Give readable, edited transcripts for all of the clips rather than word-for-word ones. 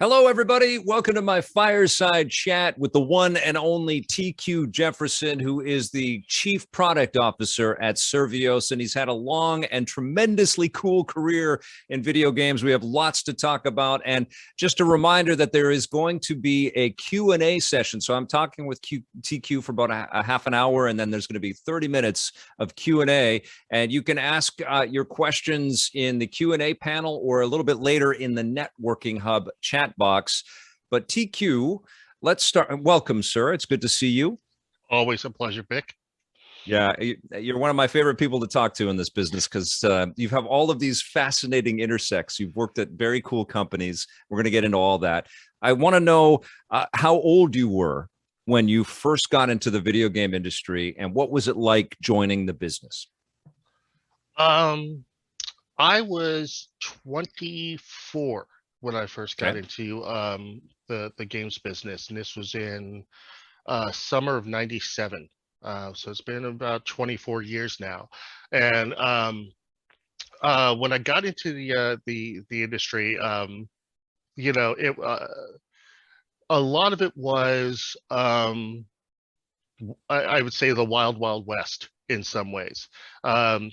Hello, everybody. Welcome to my fireside chat with the one and only TQ Jefferson, who is the Chief Product Officer at Survios, and he's had a long and tremendously cool career in video games. We have lots to talk about, and just a reminder that there is going to be a Q&A session. So I'm talking with TQ for about a half an hour, and then there's going to be 30 minutes of Q&A, and you can ask your questions in the Q&A panel or a little bit later in the Networking Hub chat box. But TQ, let's start. Welcome, sir. It's good to see you. Always a pleasure, Vic. Yeah, you're one of my favorite people to talk to in this business because you have all of these fascinating intersects. You've worked at very cool companies. We're going to get into all that. I want to know how old you were when you first got into the video game industry, and what was it like joining the business? I was 24 when I first got into the games business, and this was in summer of '97. So it's been about 24 years now. And when I got into the industry, it a lot of it was I would say the wild, wild west in some ways. I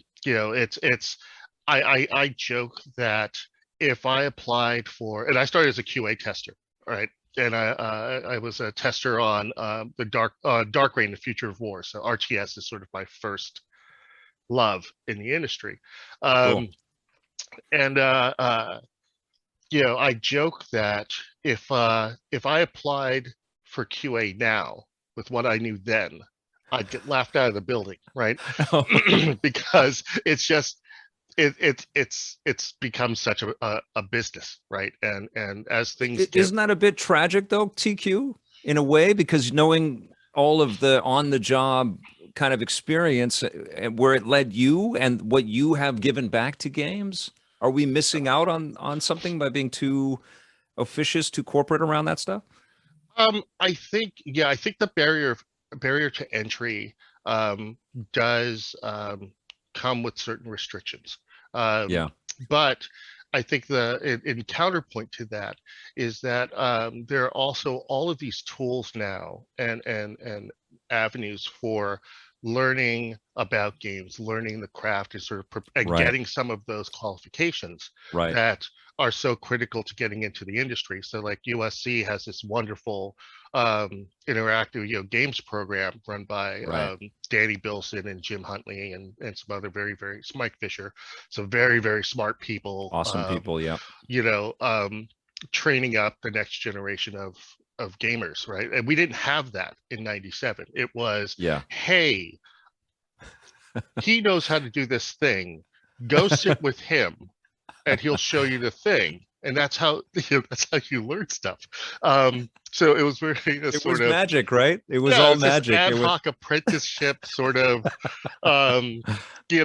joke that if I applied for, and I started as a QA tester, right? And I was a tester on the Dark Reign, the Future of War. So RTS is sort of my first love in the industry. Cool. And I joke that if I applied for QA now with what I knew then, I'd get laughed out of the building, right? Because it's just it's become such a business, right? And as things isn't that a bit tragic though, TQ, in a way, because knowing all of the on the job kind of experience and where it led you and what you have given back to games, are we missing out on something by being too officious, too corporate around that stuff? I think the barrier to entry does come with certain restrictions. But I think in counterpoint to that is that there are also all of these tools now and avenues for learning about games, learning the craft, and sort of getting some of those qualifications that are so critical to getting into the industry. So like USC has this wonderful interactive games program run by Danny Bilson and Jim Huntley and some other very, very Mike Fisher, some very, very smart people, awesome people, training up the next generation of gamers, right? And we didn't have that in '97. It was hey, he knows how to do this thing, go sit with him and he'll show you the thing. And that's how you learn stuff. So it was very it was magic, right? It was all magic. Ad hoc apprenticeship sort of. It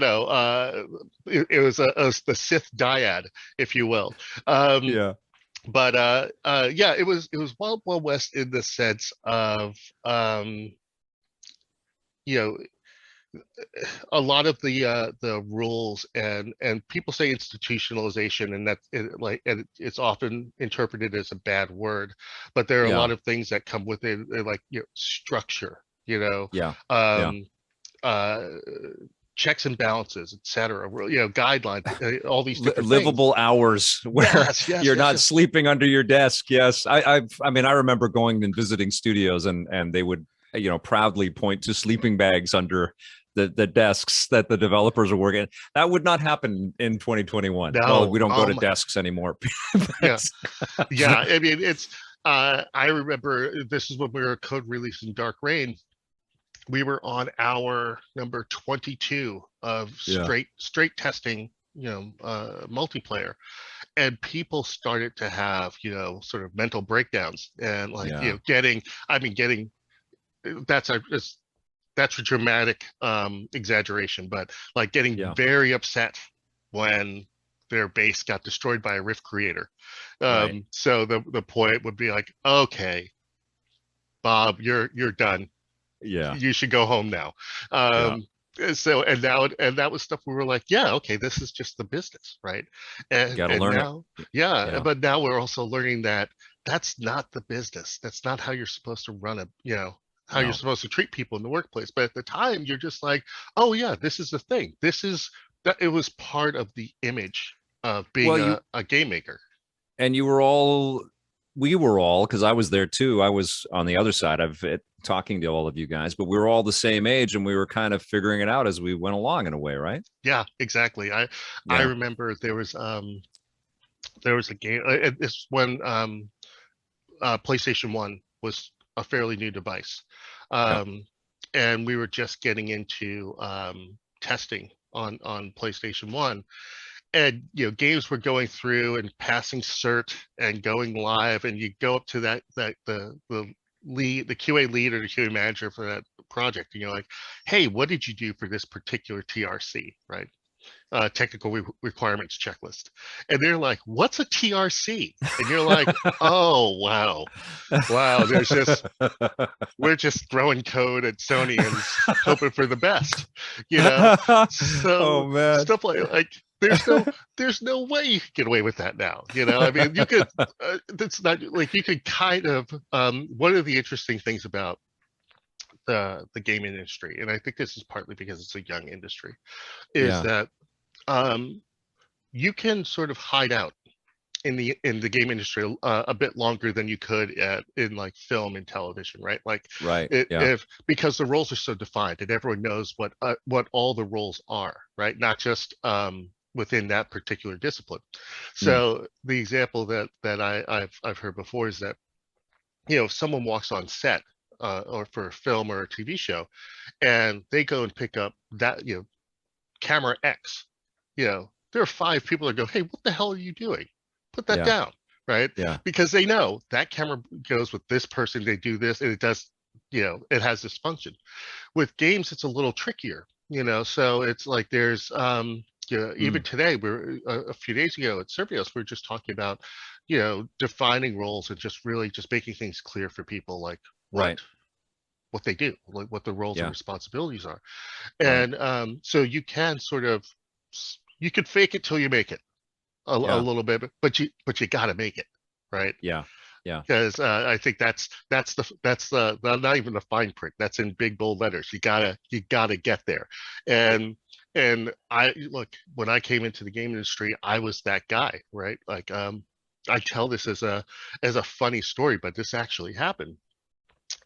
was the Sith dyad, if you will. But it was Wild Wild West in the sense of a lot of the rules and people say institutionalization, and it's often interpreted as a bad word, but there are a lot of things that come with it, like structure, checks and balances, etc. Guidelines, all these different livable things. Hours where you're not sleeping under your desk. Yes, I remember going and visiting studios, and they would proudly point to sleeping bags under the desks that the developers are working. That would not happen in 2021. No, well, we don't go to desks anymore. I mean, it's I remember this is when we were code releasing Dark Reign. We were on hour number 22 of straight testing, multiplayer, and people started to have sort of mental breakdowns and getting that's a dramatic exaggeration, but like getting very upset when their base got destroyed by a Rift creator. So the point would be like, okay, Bob, you're done. You should go home now. So and that was stuff we were like, okay, this is just the business, right? And gotta learn now, but now we're also learning that that's not the business. That's not how you're supposed to run how No. you're supposed to treat people in the workplace. But at the time, you're just like, oh yeah, this is the thing. This is that. It was part of the image of being a game maker. And you were all, we were all, because I was there too. I was on the other side of it, talking to all of you guys, but we were all the same age, and we were kind of figuring it out as we went along in a way, right? Yeah, exactly. I remember there was a game. It's when PlayStation 1 was a fairly new device, and we were just getting into testing on PlayStation 1. And games were going through and passing cert and going live, and you go up to the lead, the QA lead or the QA manager for that project, and you're like, hey, what did you do for this particular TRC, right? Technical requirements checklist. And they're like, what's a TRC? And you're like, oh wow, we're just throwing code at Sony and hoping for the best, so oh man, stuff like there's no way you could get away with that now. I mean, you could it's not like you could kind of one of the interesting things about the game industry, and I think this is partly because it's a young industry, is that you can sort of hide out in the game industry a bit longer than you could in like film and television, right? Like, because the roles are so defined and everyone knows what all the roles are, right? Not just within that particular discipline. So the example that I've heard before is that if someone walks on set or for a film or a TV show, and they go and pick up that camera X, there are 5 people that go, hey, what the hell are you doing? Put that down, right? Yeah. Because they know that camera goes with this person, they do this, and it does, it has this function. With games, it's a little trickier, so it's like there's even today, we're a few days ago at Survios, we were just talking about, defining roles and just really just making things clear for people, like what they do, like what the roles and responsibilities are. And so you can sort of, you could fake it till you make it a little bit, but you got to make it, right? Yeah. Because I think that's the not even the fine print, that's in big bold letters. You gotta get there. And I look, when I came into the game industry, I was that guy, right? Like I tell this as a funny story, but this actually happened.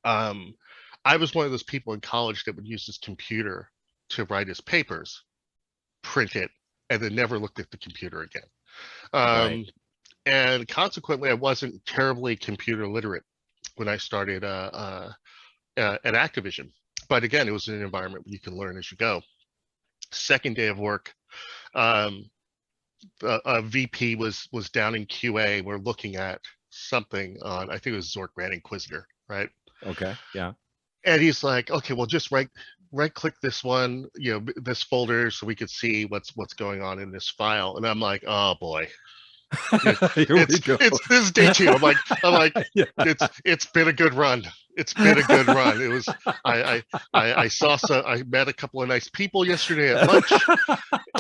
I was one of those people in college that would use his computer to write his papers, print it, and then never looked at the computer again. And consequently, I wasn't terribly computer literate when I started at Activision. But again, it was an environment where you can learn as you go. Second day of work, a VP was down in QA. We're looking at something on, I think it was Zork Ran Inquisitor, right? Okay, yeah. And he's like, okay, well, just right click this one, this folder, so we could see what's going on in this file. And I'm like, oh boy. It's this is day 2. I'm like it's been a good run. It's been a good run. It was I met a couple of nice people yesterday at lunch,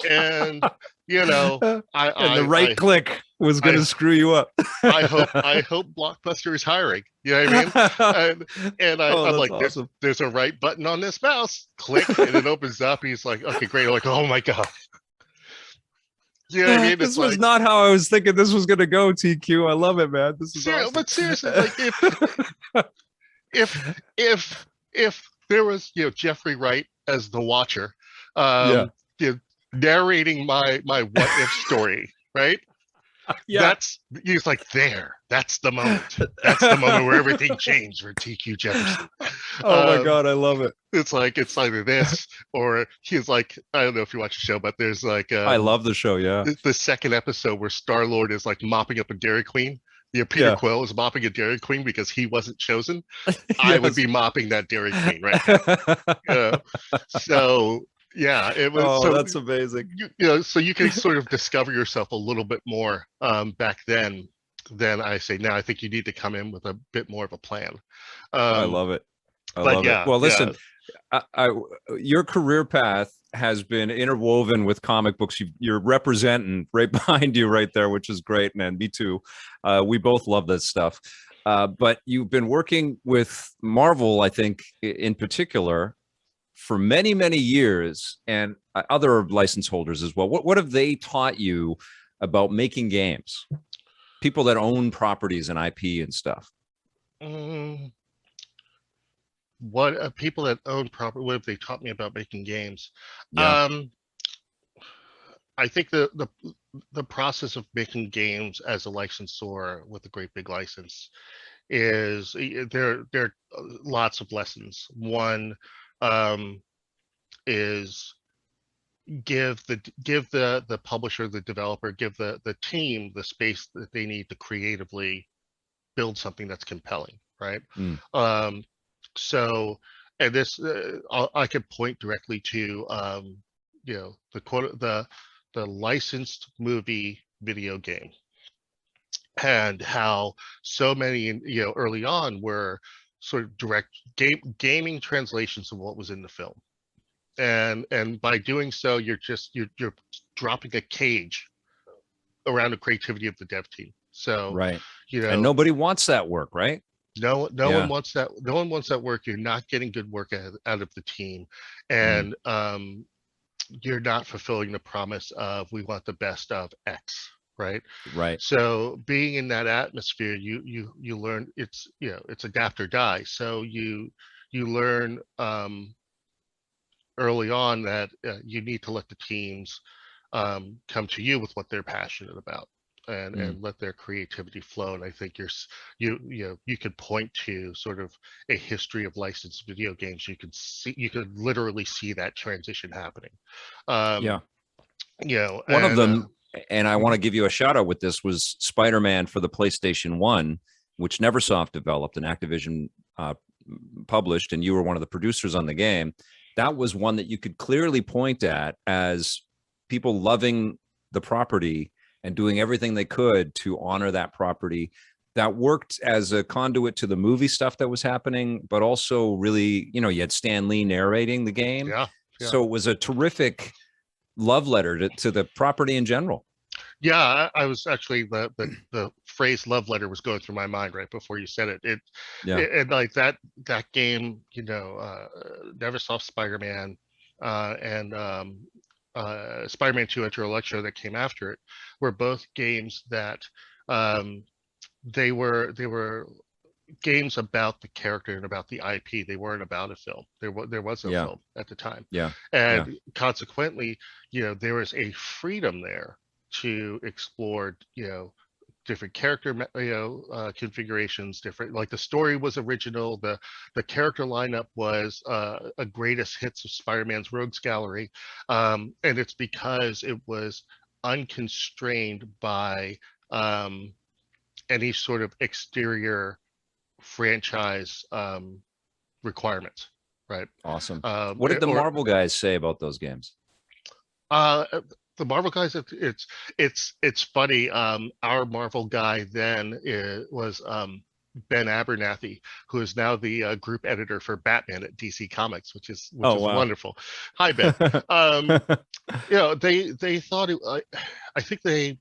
and the right click was going to screw you up. I hope Blockbuster is hiring. You know what I mean? And I'm like, awesome. There's a right button on this mouse. Click, and it opens up. And he's like, okay, great. I'm like, oh my god. You know what I mean? This was not how I was thinking this was going to go, TQ. I love it, man. This is awesome. But seriously, like if there was Jeffrey Wright as the Watcher, narrating my what if story, right? He's like, that's the moment. That's the moment where everything changed for TQ Jefferson. Oh my god, I love it. It's like it's either this or he's like, I don't know if you watch the show, but there's like I love the show, the second episode where Star-Lord is like mopping up a Dairy Queen. Peter Quill is mopping a Dairy Queen because he wasn't chosen. I would be mopping that Dairy Queen right now. So yeah, it was. Oh, so, that's amazing. So you can sort of discover yourself a little bit more back then than I say now. I think you need to come in with a bit more of a plan. I love it. I love it. Well, listen, Your career path has been interwoven with comic books. You're representing right behind you right there, which is great, man. Me too. We both love that stuff. But you've been working with Marvel, I think, in particular, for many, many years, and other license holders as well. What have they taught you about making games? People that own properties and IP and stuff. What people that own property, what have they taught me about making games? Yeah. I think the process of making games as a licensor with a great big license is there are lots of lessons. One is give the publisher, the developer, give the team the space that they need to creatively build something that's compelling, right? So, and this I could point directly to the licensed movie video game, and how so many early on were sort of direct gaming translations of what was in the film, and by doing so you're dropping a cage around the creativity of the dev team. So right, and nobody wants that work, right? No one wants that. No one wants that work. You're not getting good work out of the team, and you're not fulfilling the promise of we want the best of X, right? Right. So being in that atmosphere, you learn it's it's adapt or die. So you learn early on that you need to let the teams come to you with what they're passionate about. And let their creativity flow. And I think you could point to sort of a history of licensed video games. You could literally see that transition happening. One of them, and I want to give you a shout out with this, was SpiderMan for the PlayStation 1, which Neversoft developed and Activision published, and you were one of the producers on the game. That was one that you could clearly point at as people loving the property and doing everything they could to honor that property. That worked as a conduit to the movie stuff that was happening, but also really, you had Stan Lee narrating the game. Yeah. So it was a terrific love letter to the property in general. Yeah, I was actually the phrase "love letter" was going through my mind right before you said it. And like that game, Neversoft Spider-Man, and Spider-Man 2 Enter Electro that came after it were both games that they were games about the character and about the IP. They weren't about a film. There was no film at the time. And consequently, there was a freedom there to explore, different character, configurations, different, like the story was original, the character lineup was a greatest hits of Spider-Man's Rogues Gallery, and it's because it was unconstrained by any sort of exterior franchise requirements, right? Awesome. What did the Marvel guys say about those games? The Marvel guys, it's funny. Our Marvel guy then was Ben Abernathy, who is now the group editor for Batman at DC Comics, which is wonderful. Hi, Ben. They thought it. I think they,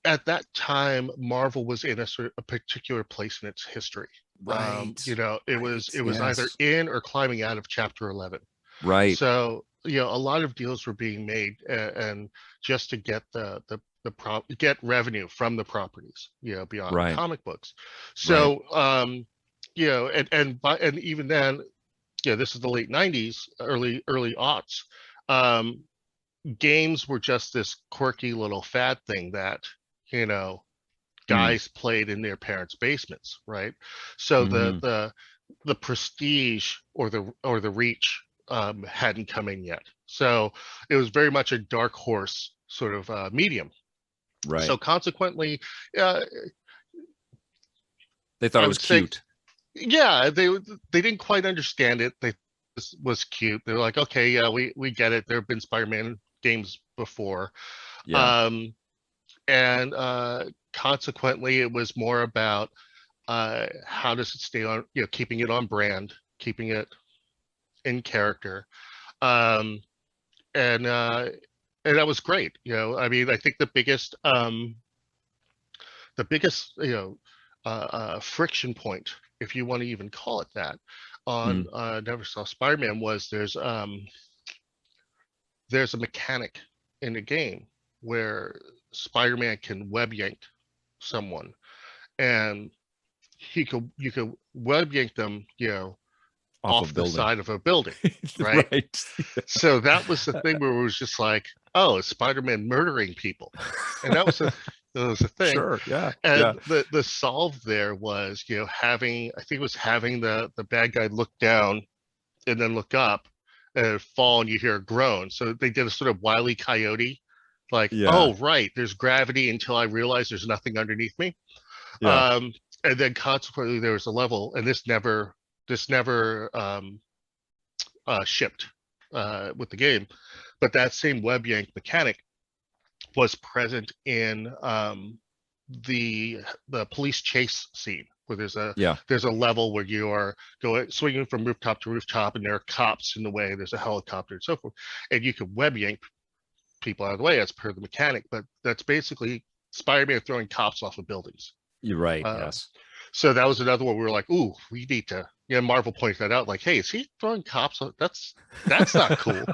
at that time, Marvel was in a particular place in its history. Right. It was either in or climbing out of Chapter 11. Right. So a lot of deals were being made, and just to get get revenue from the properties, beyond comic books. So and even then, this is the late 90s, early aughts. Games were just this quirky little fad thing that guys played in their parents' basements, right? So the prestige or the reach hadn't come in yet. So it was very much a dark horse sort of medium. Right. So consequently, they thought it was cute. Yeah, they didn't quite understand it. This was cute. They're like, okay, yeah, we get it. There have been Spider-Man games before. Yeah. And consequently, it was more about how does it stay on, keeping it on brand, keeping it in character. And that was great. I mean, I think the biggest friction point, if you want to even call it that, on Never Saw Spider-Man was there's a mechanic in the game where Spider-Man can web yank someone, and you could web yank them, off the side of a building, right? Right. So that was the thing where it was just like, oh, is Spider-Man murdering people? And that was a thing. Sure, yeah. And the solve there was, having the bad guy look down and then look up and fall, and you hear a groan. So they did a sort of Wile E. Coyote, like, oh, right, there's gravity until I realize there's nothing underneath me. Yeah. And then consequently there was a level, and this never shipped with the game, but that same web yank mechanic was present in the police chase scene, where there's a level where you are swinging from rooftop to rooftop, and there are cops in the way, there's a helicopter and so forth, and you can web yank people out of the way as per the mechanic, but that's basically Spider-Man throwing cops off of buildings. You're right. Yes. So that was another one we were like, ooh, we need to. Marvel pointed that out, like, hey, is he throwing cops? That's not cool.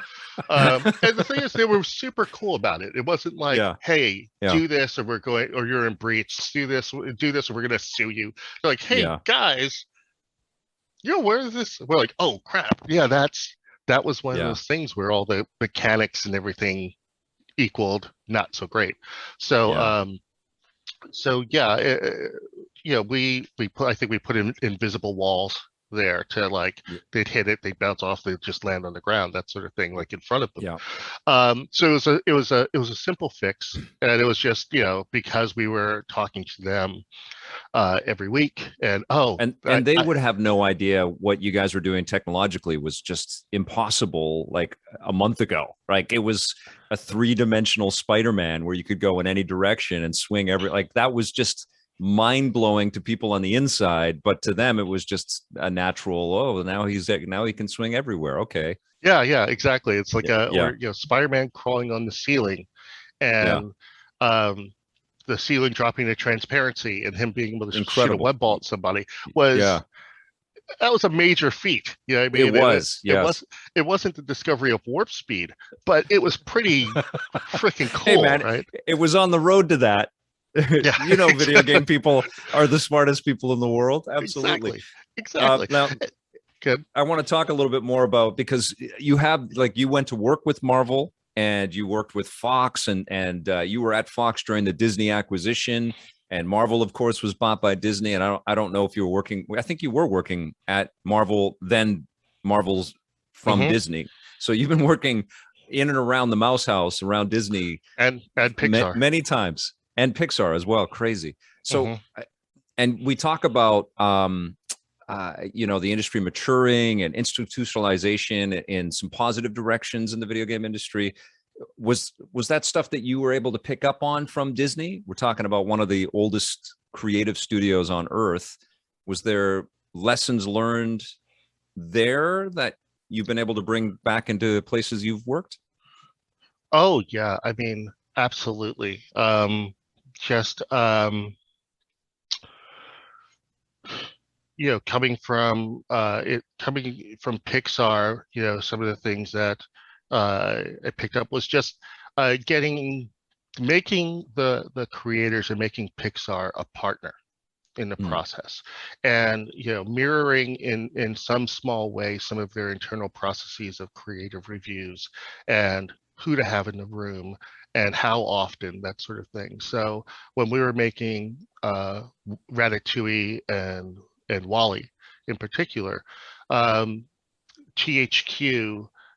And the thing is, they were super cool about it. It wasn't like, hey, do this, or you're in breach. Do this, or we're gonna sue you. They're like, hey, guys, you're aware of this? We're like, oh crap, yeah, that was one of those things where all the mechanics and everything equaled not so great. So I think we put in invisible walls there to, like, they'd hit it, they'd bounce off, they'd just land on the ground, that sort of thing, like in front of them. So it was a simple fix, and it was just because we were talking to them every week, and they would have no idea what you guys were doing technologically was just impossible like a month ago. Like, it was a 3-dimensional Spider-Man where you could go in any direction and swing that was just mind-blowing to people on the inside, but to them it was just a natural, now he can swing everywhere. Okay. Yeah, exactly. It's like Spider-Man crawling on the ceiling, and the ceiling dropping to transparency, and him being able to shoot a web ball at somebody that was a major feat. I mean, it wasn't the discovery of warp speed, but it was pretty freaking cool. Hey, man, right? It was on the road to that. Video game people are the smartest people in the world. Absolutely. Exactly. Now, good. I want to talk a little bit more about, because you went to work with Marvel, and you worked with Fox, and you were at Fox during the Disney acquisition, and Marvel, of course, was bought by Disney. And I don't know if you were working. I think you were working at Marvel, then Marvel's from Disney. So you've been working in and around the Mouse House, around Disney, and Pixar many times. And Pixar as well. Crazy. So, and we talk about, the industry maturing and institutionalization in some positive directions in the video game industry. Was that stuff that you were able to pick up on from Disney? We're talking about one of the oldest creative studios on earth. Was there lessons learned there that you've been able to bring back into places you've worked? Oh, yeah. I mean, absolutely. Coming from Pixar, some of the things that I picked up was just making the creators and making Pixar a partner in the process, and mirroring in some small way some of their internal processes of creative reviews, and who to have in the room and how often, that sort of thing. So when we were making Ratatouille and Wall-E in particular, THQ,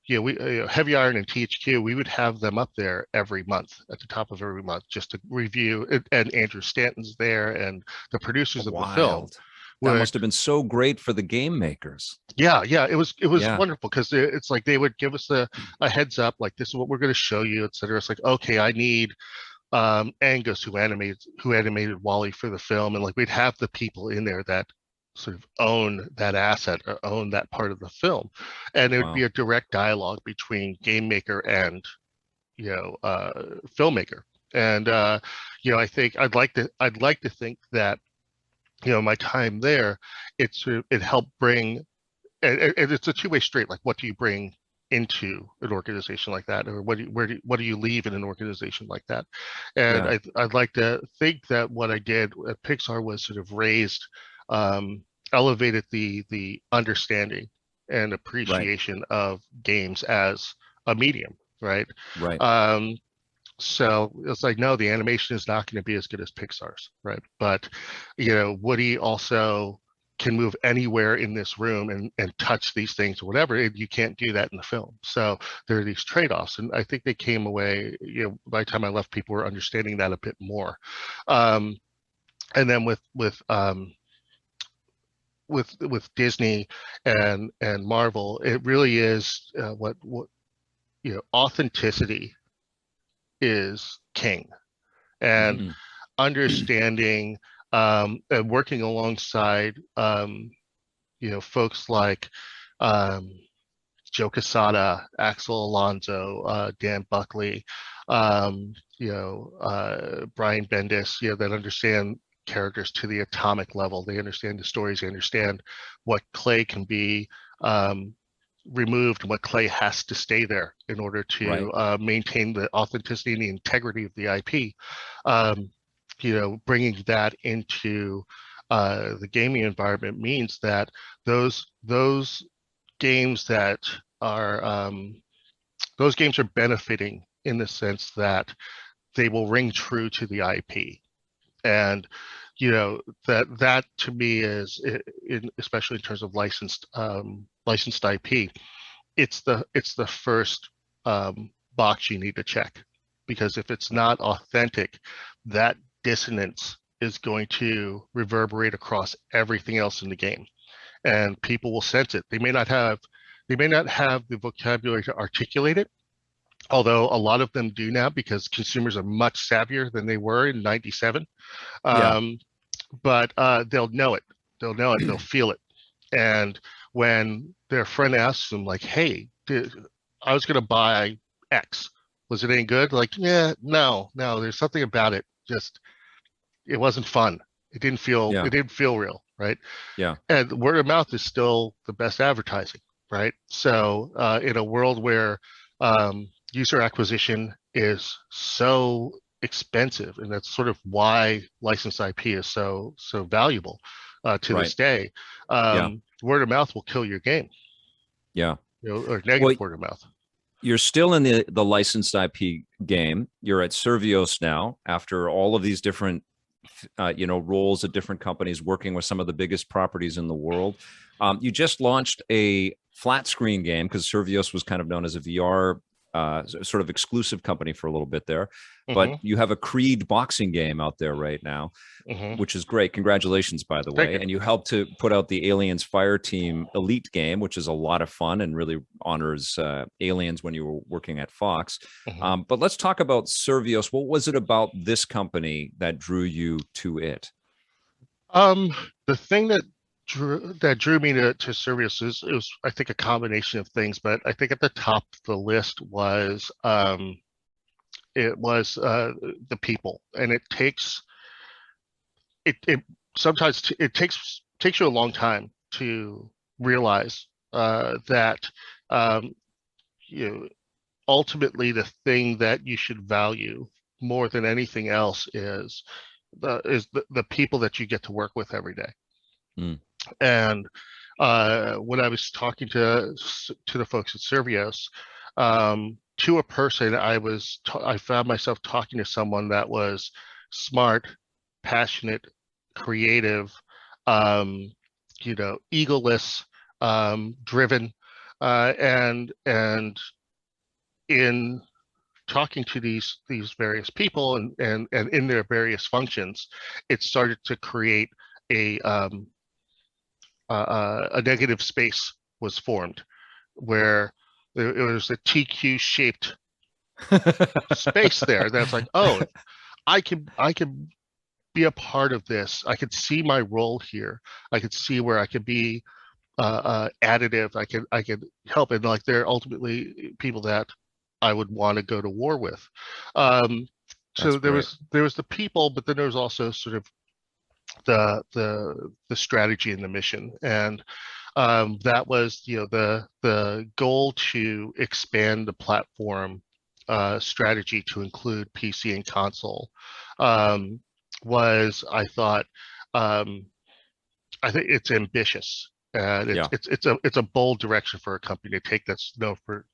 Heavy Iron and THQ, we would have them up there every month, at the top of every month, just to review it, and Andrew Stanton's there, and the producers of the film. That must have been so great for the game makers. Yeah, it was wonderful, because it's like they would give us a heads up, like, this is what we're going to show you, etc. It's like, okay, I need Angus, who animated Wall-E for the film, and like we'd have the people in there that sort of own that asset or own that part of the film, and it would be a direct dialogue between game maker and filmmaker. And I think I'd like to think that my time there, it helped bring, and it's a two-way street. Like, what do you bring into an organization like that, or what do you leave in an organization like that? And I'd like to think that what I did at Pixar was sort of elevated the understanding and appreciation of games as a medium, right? So it's like, no, the animation is not going to be as good as Pixar's, right? But Woody also can move anywhere in this room and touch these things or whatever, and you can't do that in the film. So there are these trade-offs, and I think they came away, by the time I left, people were understanding that a bit more. And then with Disney and Marvel, it really is what authenticity is king, and understanding and working alongside folks like Joe Quesada, Axel Alonso, Dan Buckley, Brian Bendis, that understand characters to the atomic level. They understand the stories. They understand what clay can be removed and what clay has to stay there in order to maintain the authenticity and the integrity of the IP. Bringing that into the gaming environment means that those games that are those games are benefiting in the sense that they will ring true to the IP. And that to me is, especially in terms of licensed IP, it's the first box you need to check, because if it's not authentic, that dissonance is going to reverberate across everything else in the game, and people will sense it. They may not have the vocabulary to articulate it, although a lot of them do now, because consumers are much savvier than they were in '97. But they'll know it. They'll feel it. And when their friend asks them, like, "Hey, I was going to buy X. Was it any good?" Like, "Yeah, no. There's something about it. Just, it wasn't fun. It didn't feel real, right?" And word of mouth is still the best advertising, right? So in a world where user acquisition is so expensive, and that's sort of why licensed IP is so valuable to this day, word of mouth will kill your game. Or negative word of mouth. You're still in the licensed IP game. You're at Survios now, after all of these different roles at different companies, working with some of the biggest properties in the world. You just launched a flat screen game, because Survios was kind of known as a VR sort of exclusive company for a little bit there. But you have a Creed boxing game out there right now, which is great. Congratulations, by the way. And you helped to put out the Aliens Fireteam Elite game, which is a lot of fun and really honors Aliens when you were working at Fox. But let's talk about Survios. What was it about this company that drew you to it? The thing that drew me to Survios it was, I think, a combination of things, but I think at the top of the list was the people. And it takes sometimes it takes you a long time to realize that ultimately the thing that you should value more than anything else is the people that you get to work with every day. And when I was talking to the folks at Survios, to a person, I found myself talking to someone that was smart, passionate, creative, egoless, driven, and in talking to these various people and in their various functions, it started to create a negative space was formed, where it was a TQ shaped space there. That's like, oh, I can be a part of this. I could see my role here. I could see where I could be additive. I could help, and like they're ultimately people that I would want to go to war with. So there was the people, but then there was also sort of the strategy and the mission, and that was the goal to expand the platform strategy to include PC and console. Was I think it's ambitious, and it's a bold direction for a company to take that's known for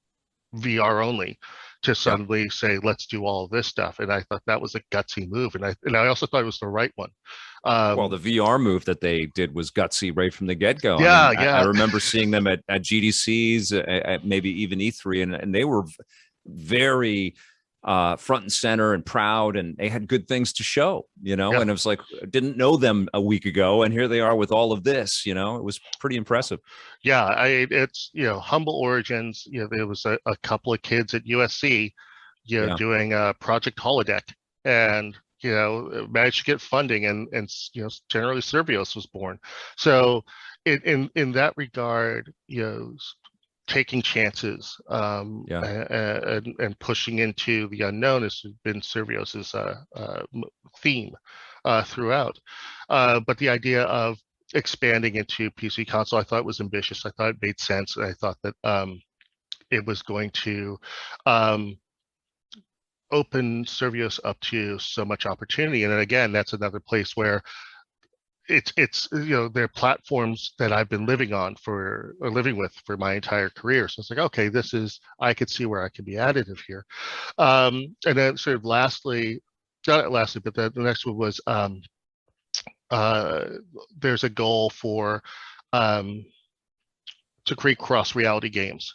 VR only, to suddenly say, let's do all of this stuff. And I thought that was a gutsy move, and I also thought it was the right one. Well, the VR move that they did was gutsy right from the get-go. Yeah, I mean, I remember seeing them at GDCs, at maybe even E3, and they were very front and center and proud, and they had good things to show, and it was like, I didn't know them a week ago, and here they are with all of this. It was pretty impressive. Yeah, it's humble origins. There was a couple of kids at USC doing Project Holodeck, and managed to get funding, and generally Survios was born. So in that regard, taking chances and pushing into the unknown has been Survios's theme throughout. But the idea of expanding into PC console, I thought was ambitious. I thought it made sense. And I thought that it was going to open Survios up to so much opportunity. And then again, that's another place where it's they're platforms that I've been living with for my entire career. So it's like, okay, I could see where I could be additive here. And then sort of lastly, not lastly, but the next one was there's a goal for to create cross reality games.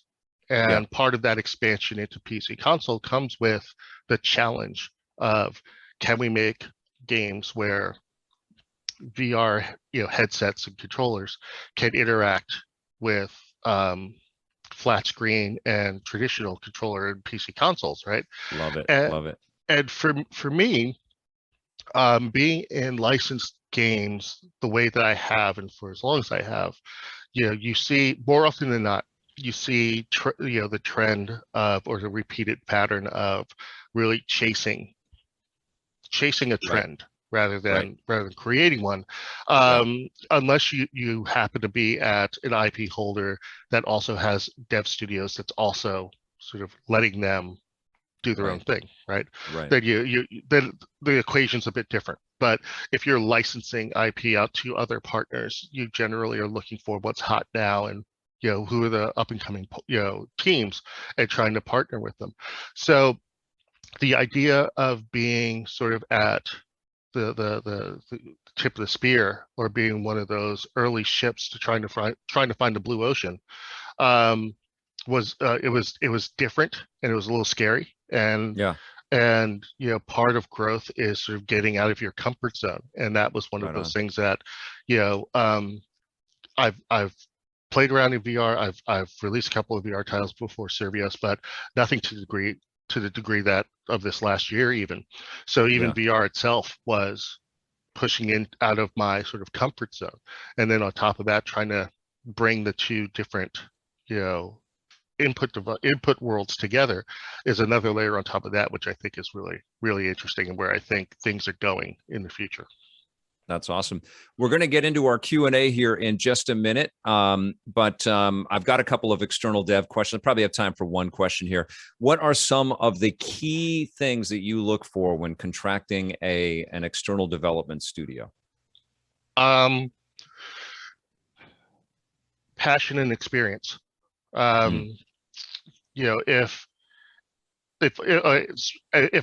And part of that expansion into PC console comes with the challenge of, can we make games where VR headsets and controllers can interact with flat screen and traditional controller and PC consoles, right? Love it. And for me, being in licensed games the way that I have, and for as long as I have, you see more often than not, you see the trend of, or the repeated pattern of, really chasing a trend. Rather than creating one, unless you happen to be at an IP holder that also has dev studios that's also sort of letting them do their own thing, right? Then the equation's a bit different. But if you're licensing IP out to other partners, you generally are looking for what's hot now, and who are the up and coming teams, and trying to partner with them. So the idea of being sort of at the tip of the spear, or being one of those early ships to trying to find the blue ocean, was different, and it was a little scary, and part of growth is sort of getting out of your comfort zone, and that was one of those things that I've played around in VR. I've released a couple of VR titles before Survios, but nothing to the degree that of this last year even. So even VR itself was pushing in out of my sort of comfort zone. And then on top of that, trying to bring the two different, input worlds together is another layer on top of that, which I think is really, really interesting, and where I think things are going in the future. That's awesome. We're going to get into our Q&A here in just a minute, but I've got a couple of external dev questions. I probably have time for one question here. What are some of the key things that you look for when contracting an external development studio? Passion and experience. If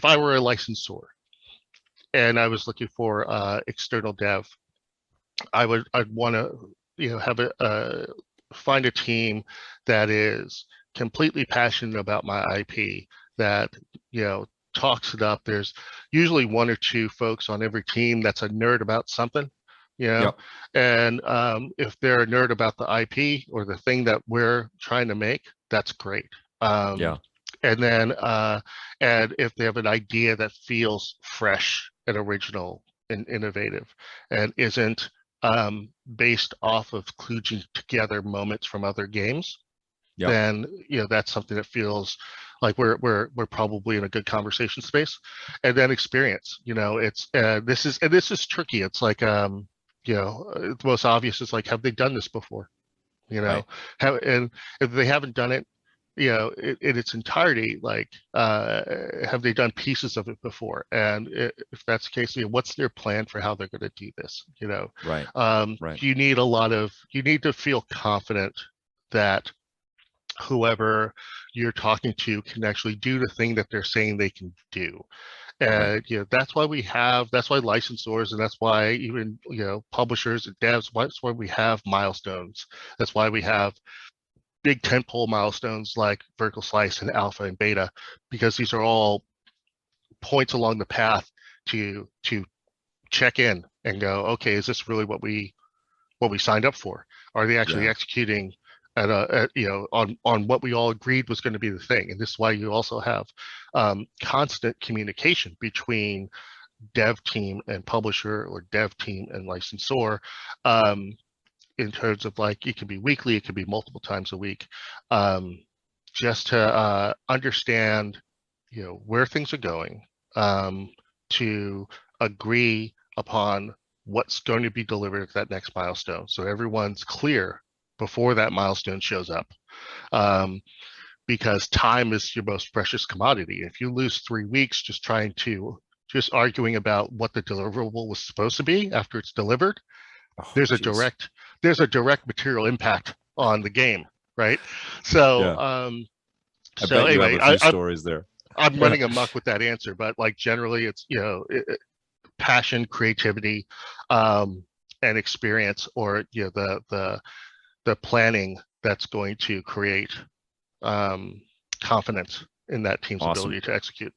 I were a licensor and I was looking for external dev, I'd want to have find a team that is completely passionate about my IP, that talks it up. There's usually one or two folks on every team that's a nerd about something, and if they're a nerd about the IP or the thing that we're trying to make, that's great. and then and if they have an idea that feels fresh and original and innovative and isn't based off of kludging together moments from other games, then that's something that feels like we're probably in a good conversation space. And then experience, it's this is tricky. It's like the most obvious is like, have they done this before? And if they haven't done it, in its entirety, like have they done pieces of it before? And if that's the case, what's their plan for how they're going to do this? You need to feel confident that whoever you're talking to can actually do the thing that they're saying they can do. And that's why licensors, and that's why even publishers and devs, that's why we have milestones. That's why we have big tentpole milestones like vertical slice and alpha and beta, because these are all points along the path to check in and go, okay, is this really what we signed up for? Are they actually executing on what we all agreed was going to be the thing? And this is why you also have constant communication between dev team and publisher, or dev team and licensor, in terms of like, it could be weekly, it could be multiple times a week, just to understand where things are going, to agree upon what's going to be delivered at that next milestone, so everyone's clear before that milestone shows up, because time is your most precious commodity. If you lose 3 weeks just arguing about what the deliverable was supposed to be after it's delivered, there's a direct material impact on the game, right? So I bet you have a few stories there. I'm running amok with that answer, but like generally it's passion, creativity, and experience, or the planning that's going to create confidence in that team's ability to execute.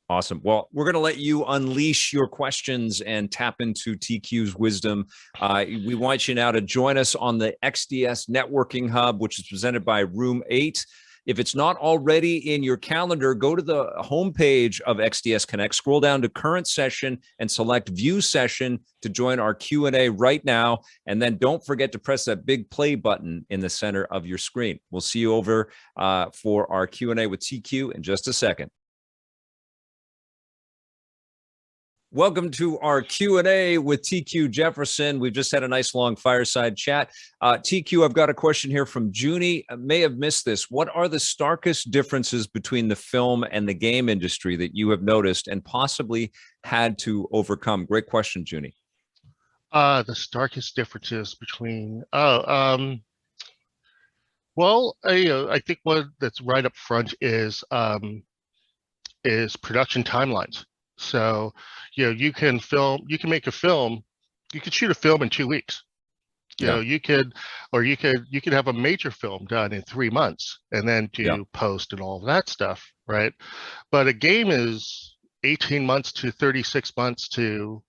Awesome. Well, we're going to let you unleash your questions and tap into TQ's wisdom. We want you now to join us on the XDS Networking Hub, which is presented by Room 8. If it's not already in your calendar, go to the homepage of XDS Connect, scroll down to current session and select view session to join our Q&A right now. And then don't forget to press that big play button in the center of your screen. We'll see you over for our Q&A with TQ in just a second. Welcome to our Q&A with TQ Jefferson. We've just had a nice long fireside chat. TQ, I've got a question here from Junie. I may have missed this. What are the starkest differences between the film and the game industry that you have noticed and possibly had to overcome? Great question, Junie. The starkest differences between, well, I think one that's right up front is production timelines. So, you can make a film, you could shoot a film in 2 weeks. You could have a major film done in 3 months and then do post and all of that stuff, right? But a game is 18 months to 36 months to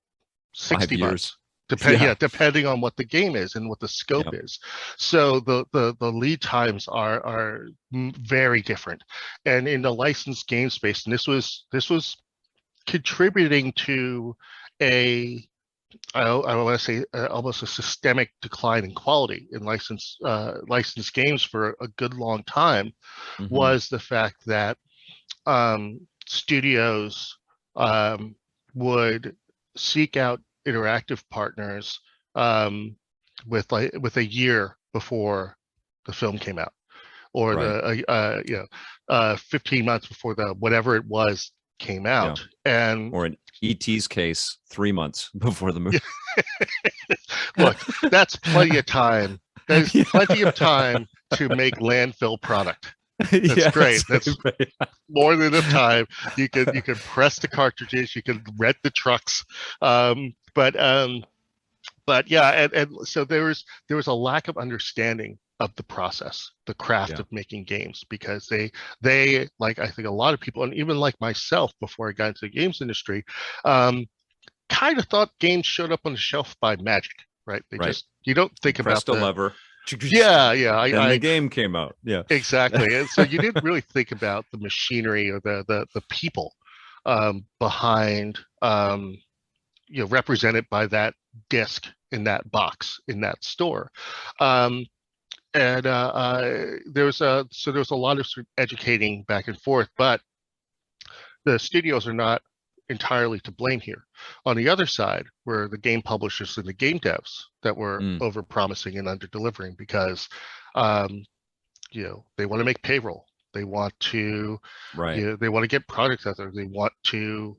60 months. Depending on what the game is and what the scope is. So the lead times are very different. And in the licensed game space, and this was contributing to I want to say almost a systemic decline in quality in licensed games for a good long time, was the fact that studios would seek out interactive partners with a year before the film came out, or 15 months before the whatever it was came out. Or in ET's case, 3 months before the movie. Look, that's plenty of time. There's plenty of time to make landfill product. That's great. That's more than enough time. You can press the cartridges, you can rent the trucks. But yeah, and so there was a lack of understanding of the process, the craft of making games, because they like, I think a lot of people, and even like myself before I got into the games industry, kind of thought games showed up on the shelf by magic, right? You don't think about the lever. Yeah. Then the game came out. Yeah, exactly. And so you didn't really think about the machinery or the people behind, represented by that disc in that box in that store. And there was a lot of sort of educating back and forth, but the studios are not entirely to blame here. On the other side were the game publishers and the game devs that were over promising and under delivering because they want to make payroll, they want to they want to get products out there, they want to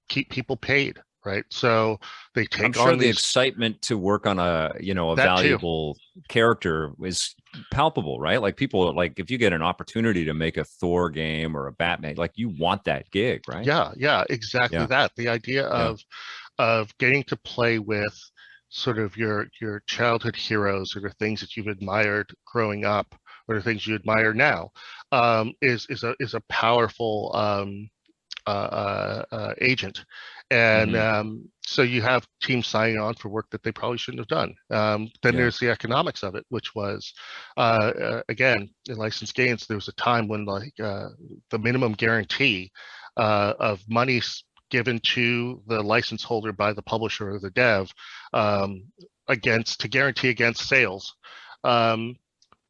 keep people paid, right? So they take I'm sure on the excitement to work on a valuable character is palpable, right? Like people, like if you get an opportunity to make a Thor game or a Batman, like you want that gig, right? Yeah, exactly. That the idea of getting to play with sort of your childhood heroes or the things that you've admired growing up or the things you admire now is a powerful agent. And so you have teams signing on for work that they probably shouldn't have done. Then there's the economics of it, which was, again, in licensed games, there was a time when the minimum guarantee of money given to the license holder by the publisher or the dev to guarantee against sales.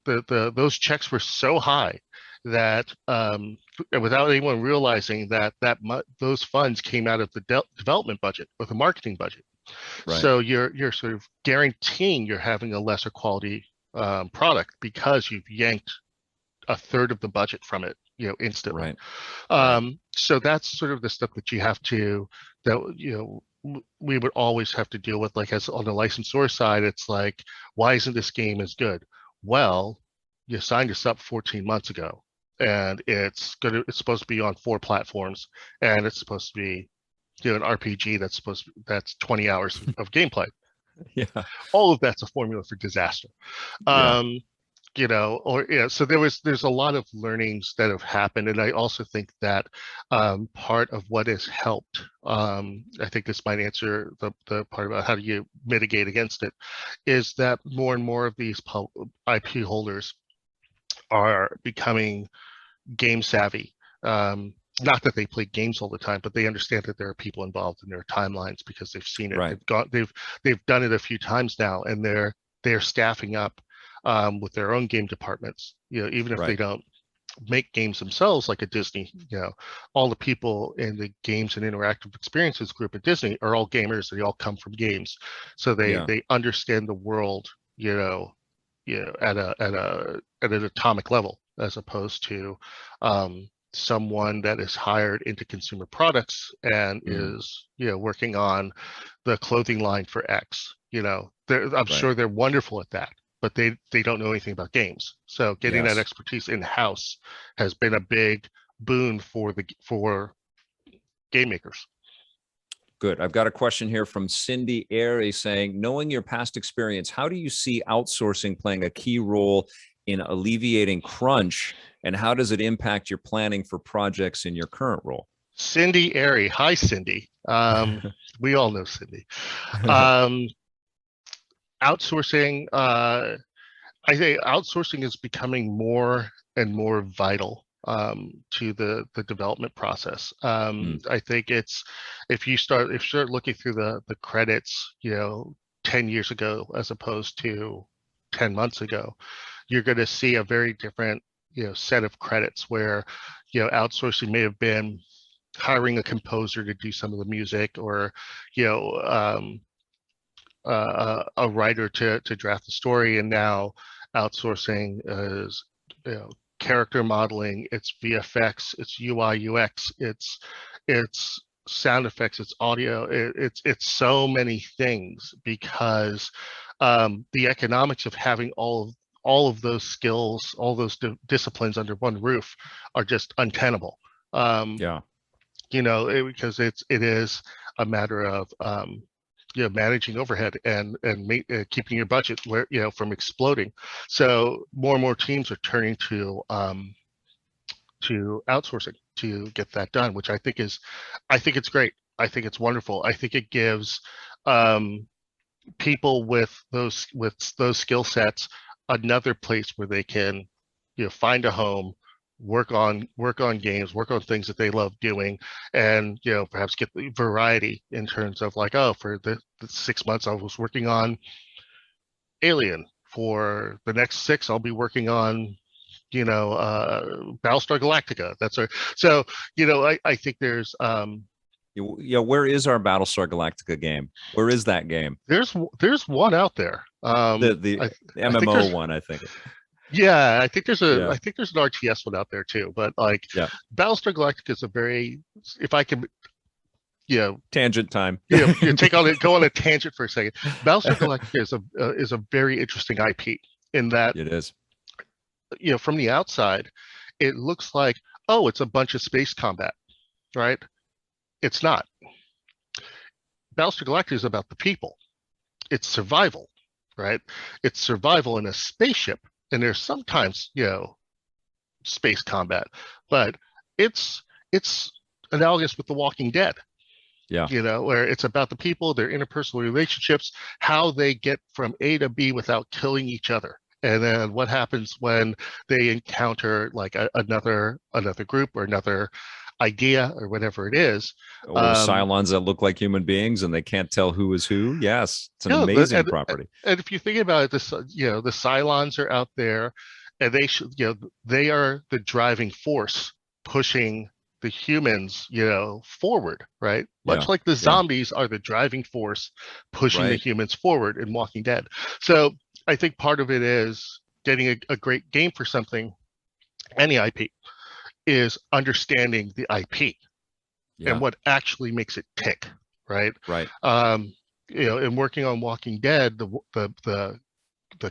Those checks were so high that without anyone realizing that those funds came out of the development budget or the marketing budget. Right. So you're sort of guaranteeing you're having a lesser quality product because you've yanked a third of the budget from it, instantly. Right. So that's sort of the stuff that you have to, we would always have to deal with. Like as on the licensor side, it's like, why isn't this game as good? Well, you signed us up 14 months ago. And it's supposed to be on 4 platforms, and it's supposed to be an RPG that's 20 hours of gameplay. Yeah, all of that's a formula for disaster. So there's a lot of learnings that have happened, and I also think that part of what has helped, I think this might answer the part about how do you mitigate against it, is that more and more of these IP holders are becoming game savvy. Not that they play games all the time, but they understand that there are people involved in their timelines because they've seen it. Right. They've done it a few times now, and they're staffing up with their own game departments. Even if they don't make games themselves, like a Disney. All the people in the games and interactive experiences group at Disney are all gamers. They all come from games, so they understand the world. At an atomic level, as opposed to someone that is hired into consumer products and is working on the clothing line for X. I'm sure they're wonderful at that, but they don't know anything about games. So getting that expertise in house has been a big boon for game makers. Good. I've got a question here from Cindy Airy saying, knowing your past experience, how do you see outsourcing playing a key role in alleviating crunch, and how does it impact your planning for projects in your current role? Cindy Airy. Hi, Cindy. We all know Cindy. Outsourcing, I think outsourcing is becoming more and more vital to the development process. I think if you start looking through the credits, 10 years ago as opposed to 10 months ago, you're going to see a very different set of credits where outsourcing may have been hiring a composer to do some of the music, or a writer to draft the story, and now outsourcing is character modeling, it's VFX, it's UI UX, it's sound effects, it's audio, it's so many things, because the economics of having all of those skills, all those disciplines under one roof are just untenable. Because it is a matter of managing overhead and keeping your budget where from exploding. So more and more teams are turning to outsourcing to get that done, which I think it's great. I think it's wonderful. I think it gives people with those skill sets another place where they can, find a home, work on games, work on things that they love doing, and perhaps get the variety in terms of like, oh, for the 6 months I was working on Alien, for the next 6 I'll be working on Battlestar Galactica. So I think there's where is our Battlestar Galactica game? Where is that game? There's one out there. The MMO one, I think. Yeah, I think there's an RTS one out there too. But like, Battlestar Galactica is a very, if I can, tangent time. Go on a tangent for a second. Battlestar Galactica is a very interesting IP in that it is. From the outside, it looks like, oh, it's a bunch of space combat, right? It's not. Battlestar Galactica is about the people. It's survival, right? It's survival in a spaceship, and there's sometimes, space combat, but it's analogous with The Walking Dead. Yeah. Where it's about the people, their interpersonal relationships, how they get from A to B without killing each other. And then what happens when they encounter like another group or another idea or whatever it is, or Cylons that look like human beings and they can't tell who is who. Yes, it's an amazing property. And if you think about it, the Cylons are out there, and they are the driving force pushing the humans forward, right? Much like the zombies are the driving force pushing the humans forward in Walking Dead. So I think part of it is getting a great game for something, any IP, is understanding the IP and what actually makes it tick, right? Right. In working on Walking Dead, the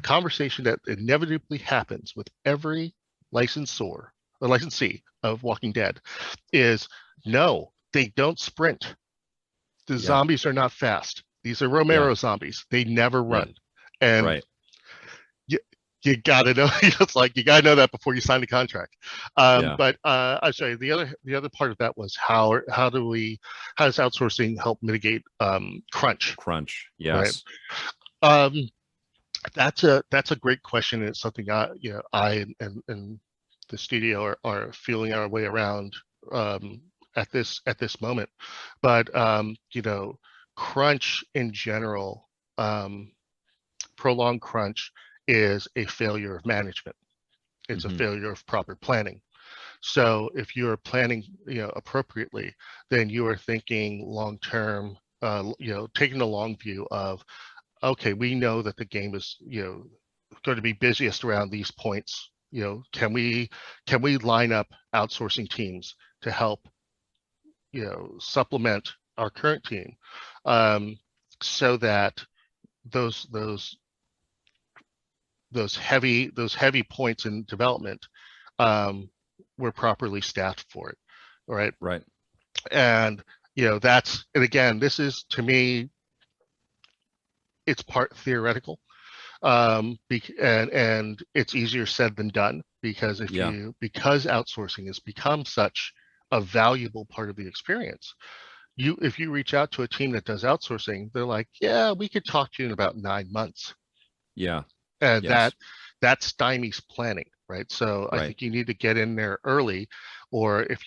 conversation that inevitably happens with every licensee of Walking Dead is, no, they don't sprint. The zombies are not fast. These are Romero zombies. They never run. And you gotta know. It's like, you gotta know that before you sign the contract. But I'm sorry. The other part of that was how does outsourcing help mitigate crunch? Crunch, yes. Right? That's a great question, and it's something I and the studio are feeling our way around at this moment. But crunch in general, prolonged crunch, is a failure of management. It's a failure of proper planning. So if you're planning, appropriately, then you are thinking long term, taking the long view of, okay, we know that the game is, going to be busiest around these points. Can we line up outsourcing teams to help, supplement our current team, so that those heavy points in development, we're properly staffed for it. Right. And and again, this is, to me, it's part theoretical, and it's easier said than done, because because outsourcing has become such a valuable part of the experience. If you reach out to a team that does outsourcing, they're like, yeah, we could talk to you in about 9 months. And that stymies planning, right? So I think you need to get in there early, or if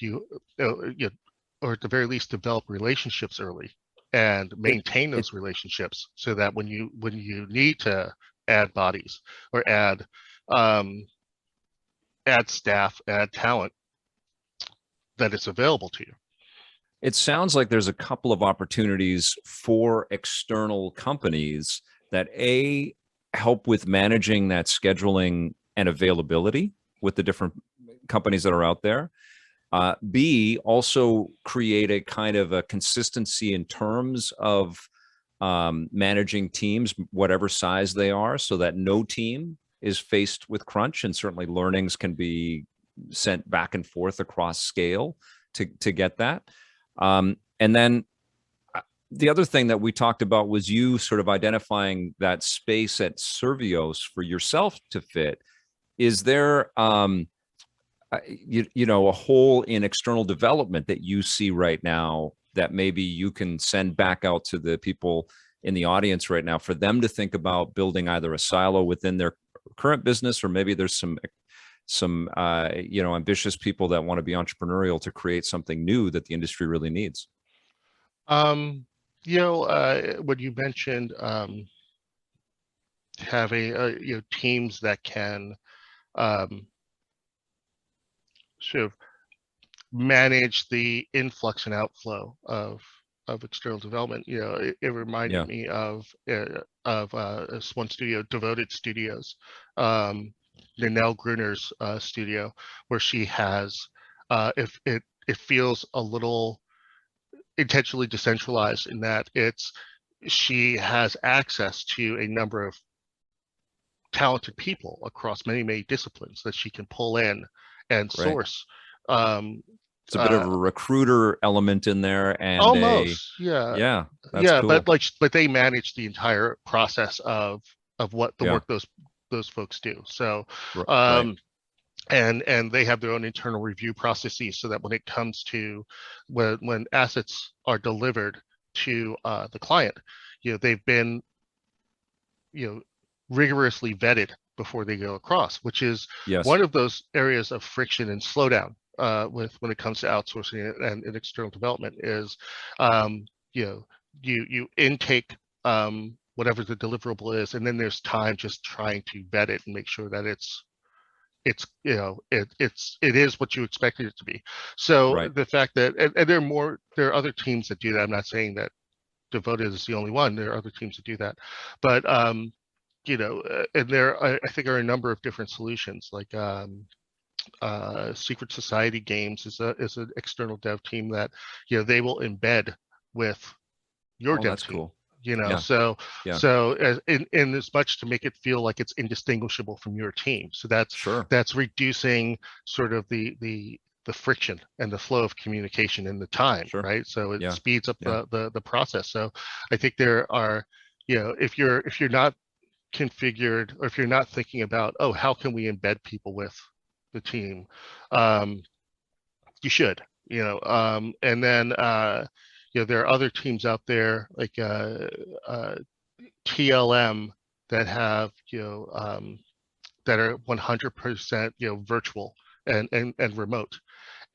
or at the very least, develop relationships early and maintain those relationships, so that when you need to add bodies or add staff, add talent, that it's available to you. It sounds like there's a couple of opportunities for external companies that help with managing that scheduling and availability with the different companies that are out there. B, also create a kind of a consistency in terms of managing teams, whatever size they are, so that no team is faced with crunch, and certainly learnings can be sent back and forth across scale to get that. And then the other thing that we talked about was you sort of identifying that space at Survios for yourself to fit. Is there, a hole in external development that you see right now that maybe you can send back out to the people in the audience right now, for them to think about building either a silo within their current business, or maybe there's some ambitious people that want to be entrepreneurial to create something new that the industry really needs? When you mentioned having teams that can sort of manage the influx and outflow of external development, it reminded me of one studio, Devoted Studios, Nanelle Gruner's studio, where she has, if it feels a little intentionally decentralized in that she has access to a number of talented people across many disciplines that she can pull in and source. It's a bit of a recruiter element in there, and almost, that's cool. but they manage the entire process of what the work those folks do. So, and they have their own internal review processes, so that when it comes to when assets are delivered to the client, they've been rigorously vetted before they go across, which is one of those areas of friction and slowdown when it comes to outsourcing and external development is, you intake whatever the deliverable is, and then there's time just trying to vet it and make sure that it is what you expected it to be. So the fact that, and there are other teams that do that. I'm not saying that Devoted is the only one. There are other teams that do that, but and there I think are a number of different solutions, like Secret Society Games is an external dev team that they will embed with your dev that's team. Cool. So as in as much to make it feel like it's indistinguishable from your team. So that's reducing sort of the friction and the flow of communication and the time, right? So it speeds up the process. So I think there are, if you're not configured, or if you're not thinking about, how can we embed people with the team, you should, and then there are other teams out there like TLM that have that are 100% virtual and remote,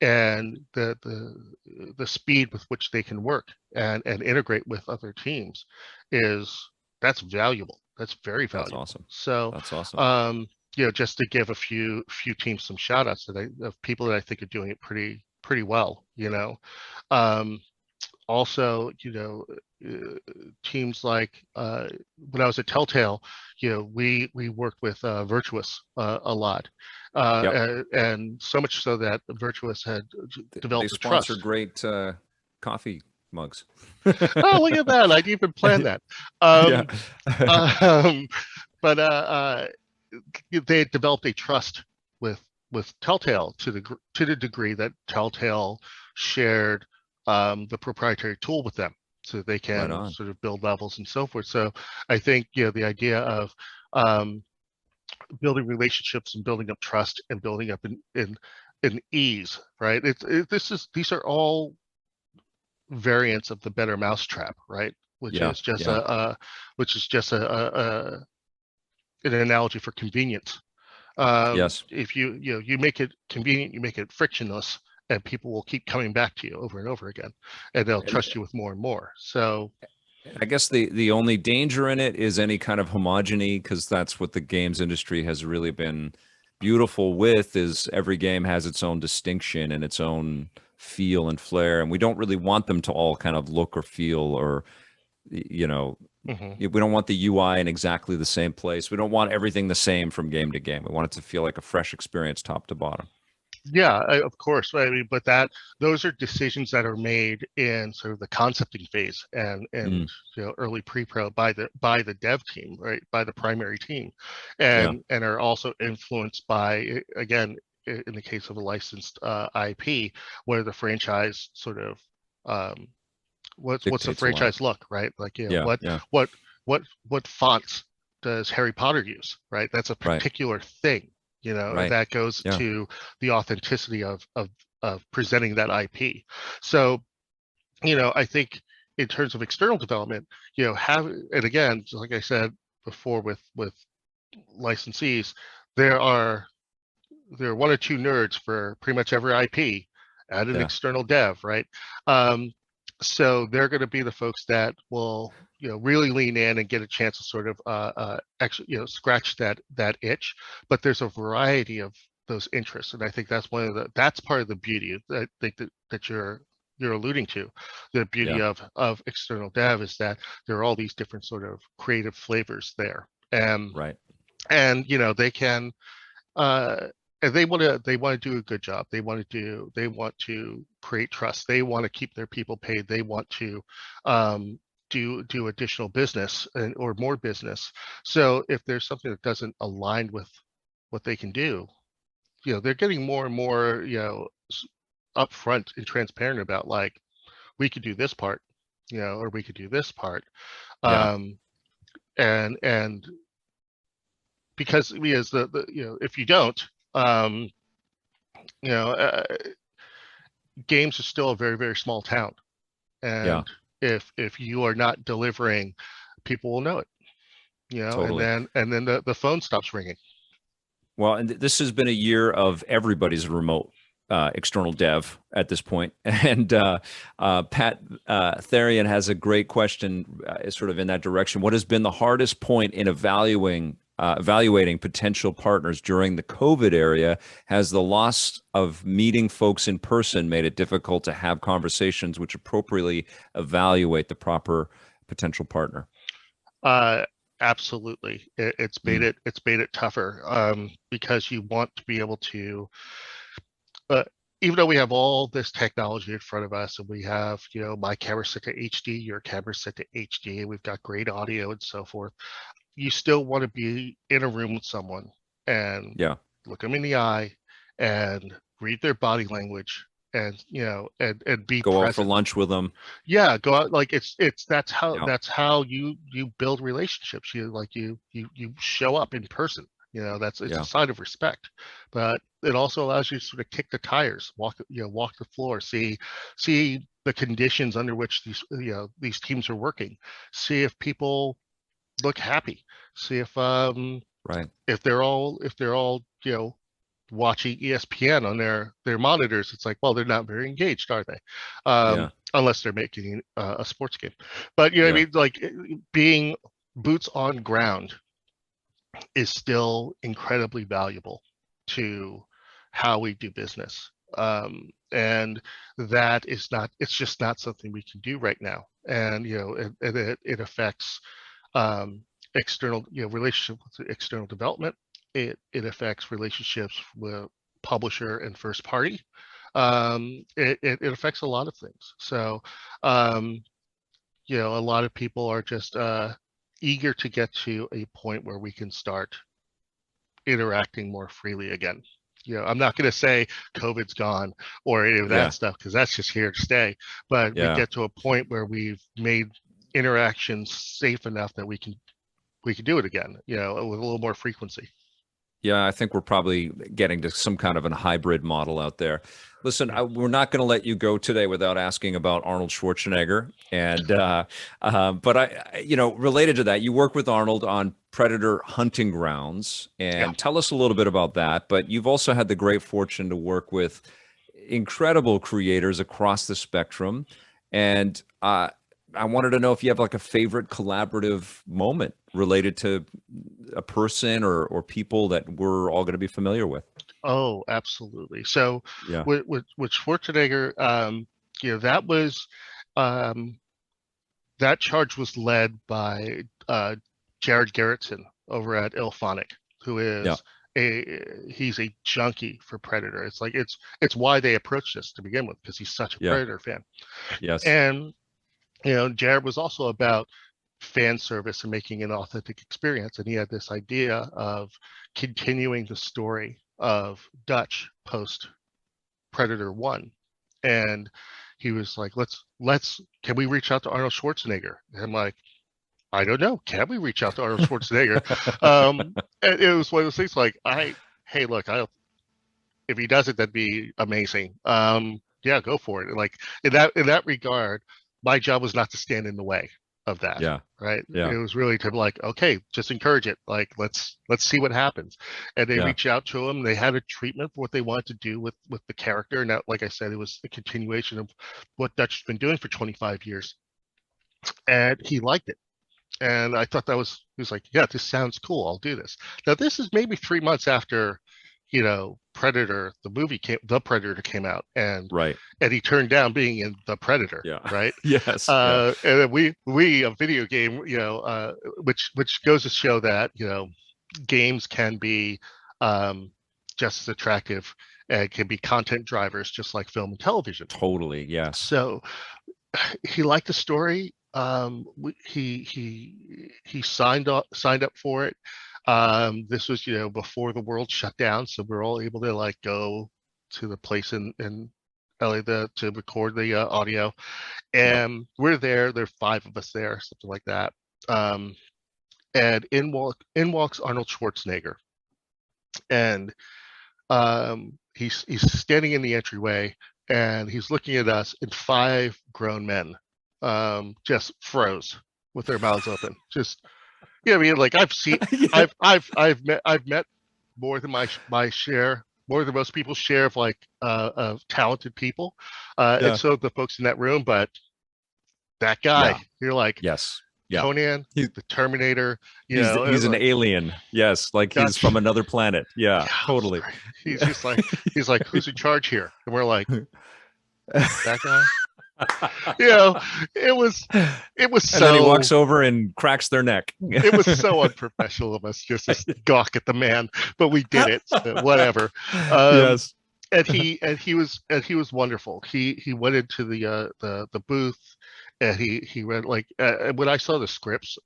and the speed with which they can work and integrate with other teams that's valuable. That's very valuable. That's awesome. So that's awesome. Just to give a few teams some shout outs of people that I think are doing it pretty well, also, teams like when I was at Telltale, we worked with Virtuous a lot, and so much so that Virtuous had developed they a trust. Sponsor great coffee mugs. Oh, look at that! I didn't even plan that. But they had developed a trust with Telltale to the degree that Telltale shared the proprietary tool with them, so they can sort of build levels and so forth. So I think the idea of building relationships and building up trust and building up in ease, right? These are all variants of the better mousetrap, right? Which is just an analogy for convenience. If you make it convenient, you make it frictionless, and people will keep coming back to you over and over again, and they'll trust you with more and more. So I guess the only danger in it is any kind of homogeny, because that's what the games industry has really been beautiful with, is every game has its own distinction and its own feel and flair, and we don't really want them to all kind of look or feel, or we don't want the UI in exactly the same place. We don't want everything the same from game to game. We want it to feel like a fresh experience top to bottom. Yeah, of course. I mean, but those are decisions that are made in sort of the concepting phase and early pre-pro by the dev team, right, by the primary team, and are also influenced by, again, in the case of a licensed IP, where the franchise sort of what's the franchise look, right? Like what fonts does Harry Potter use, right? That's a particular thing. That goes to the authenticity of presenting that IP. So, I think in terms of external development, and again, like I said before, with licensees, there are one or two nerds for pretty much every IP and an external dev, right? So they're going to be the folks that will, really lean in and get a chance to sort of scratch that itch. But there's a variety of those interests, and I think that's that's part of the beauty. I think that you're alluding to. The beauty of external dev is that there are all these different sort of creative flavors there, and they can. And they want to do a good job. They want to create trust. They want to keep their people paid. They want to do additional business or more business. So if there's something that doesn't align with what they can do, they're getting more and more upfront and transparent about, like, we could do this part, or we could do this part, and because if you don't, games are still a very, very small town, and if you are not delivering, people will know it, totally. and then the phone stops ringing. Well, and this has been a year of everybody's remote external dev at this point. And Pat Therian has a great question sort of in that direction. What has been the hardest point in evaluating potential partners during the COVID era? Has the loss of meeting folks in person made it difficult to have conversations which appropriately evaluate the proper potential partner? Absolutely. It's made it tougher, because you want to be able to, even though we have all this technology in front of us, and we have, my camera set to HD, your camera set to HD, and we've got great audio and so forth, you still want to be in a room with someone and look them in the eye and read their body language, and and be go present. out for lunch with them. Yeah, go out. Like that's how you build relationships. You show up in person. It's a sign of respect, but it also allows you to sort of kick the tires, walk the floor, see the conditions under which these teams are working, see if people look happy, see if if they're all watching ESPN on their monitors. It's like, well, they're not very engaged, are they? Unless they're making a sports game. But what I mean, like, being boots on ground is still incredibly valuable to how we do business, and that is it's just not something we can do right now. And it affects external relationship with external development. It affects relationships with publisher and first party. It affects a lot of things. So a lot of people are just eager to get to a point where we can start interacting more freely again. I'm not going to say COVID's gone or any of that stuff, because that's just here to stay. But we get to a point where we've made interactions safe enough that we can do it again, with a little more frequency. Yeah, I think we're probably getting to some kind of a hybrid model out there. Listen, we're not going to let you go today without asking about Arnold Schwarzenegger. And but related to that, you work with Arnold on Predator Hunting Grounds, and tell us a little bit about that. But you've also had the great fortune to work with incredible creators across the spectrum, and I wanted to know if you have like a favorite collaborative moment related to a person or people that we're all going to be familiar with. Oh, absolutely. So with Schwarzenegger, that was that charge was led by Jared Garrettson over at IllFonic, who is he's a junkie for Predator. It's like it's why they approached this to begin with, because he's such a Predator fan. Yes. And Jared was also about fan service and making an authentic experience, and he had this idea of continuing the story of Dutch post Predator 1, and he was like, can we reach out to Arnold Schwarzenegger? And I'm like, I don't know, can we reach out to Arnold Schwarzenegger? And it was one of those things like, hey, look, if he does it, that'd be amazing. Go for it. And like in that regard, my job was not to stand in the way of that. Yeah. Right. Yeah. It was really to like, okay, just encourage it. Like, let's see what happens. And they reach out to him. They had a treatment for what they wanted to do with the character. And that, like I said, it was a continuation of what Dutch has been doing for 25 years. And he liked it. And I thought he was like, yeah, this sounds cool. I'll do this. Now, this is maybe 3 months after, Predator, The Predator came out, and he turned down being in The Predator. Yeah. Right. Yes. And then we a video game, which goes to show that, games can be just as attractive and can be content drivers, just like film and television. Totally. Yes. So he liked the story. He signed up for it. This was, before the world shut down, so we're all able to like go to the place in LA to record the audio, and we're there. There are 5 of us there, something like that. And in walks Arnold Schwarzenegger, and he's standing in the entryway, and he's looking at us, and 5 grown men just froze with their mouths open. Just, I mean, like I've seen, I've met more than my share, more than most people's share of like of talented people, and so the folks in that room. But that guy, you're like, yes, Conan, the Terminator. He's an alien. Yes, like he's from another planet. Yeah, totally. He's just like, who's in charge here? And we're like, that guy. It was and so. And then he walks over and cracks their neck. It was so unprofessional of us just to gawk at the man, but we did it. So whatever. Yes. And he was wonderful. He went into the booth, and he read like when I saw the scripts.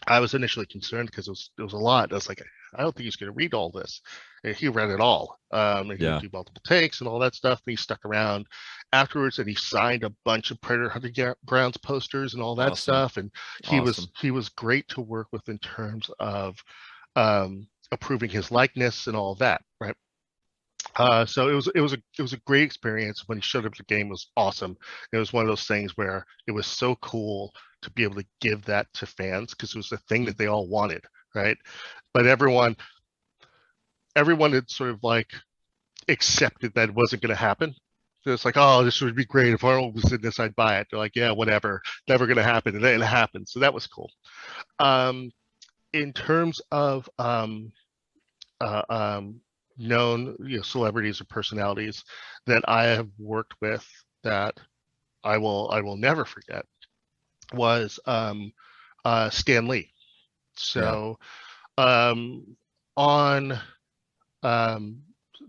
I was initially concerned because it was a lot. I was like, I don't think he's going to read all this. And he read it all. And he do multiple takes and all that stuff. And he stuck around afterwards, and he signed a bunch of Predator Hunting Grounds posters and all that stuff. And he was great to work with in terms of approving his likeness and all of that. Right. So it was a great experience. When he showed up, the game was awesome. It was one of those things where it was so cool to be able to give that to fans, because it was the thing that they all wanted, right? But everyone had sort of like accepted that it wasn't going to happen. So it's like, oh, this would be great if Arnold was in this, I'd buy it. They're like, yeah, whatever, never going to happen, and then it happened. So that was cool. In terms of known celebrities or personalities that I have worked with that I will never forget was Stan Lee. So on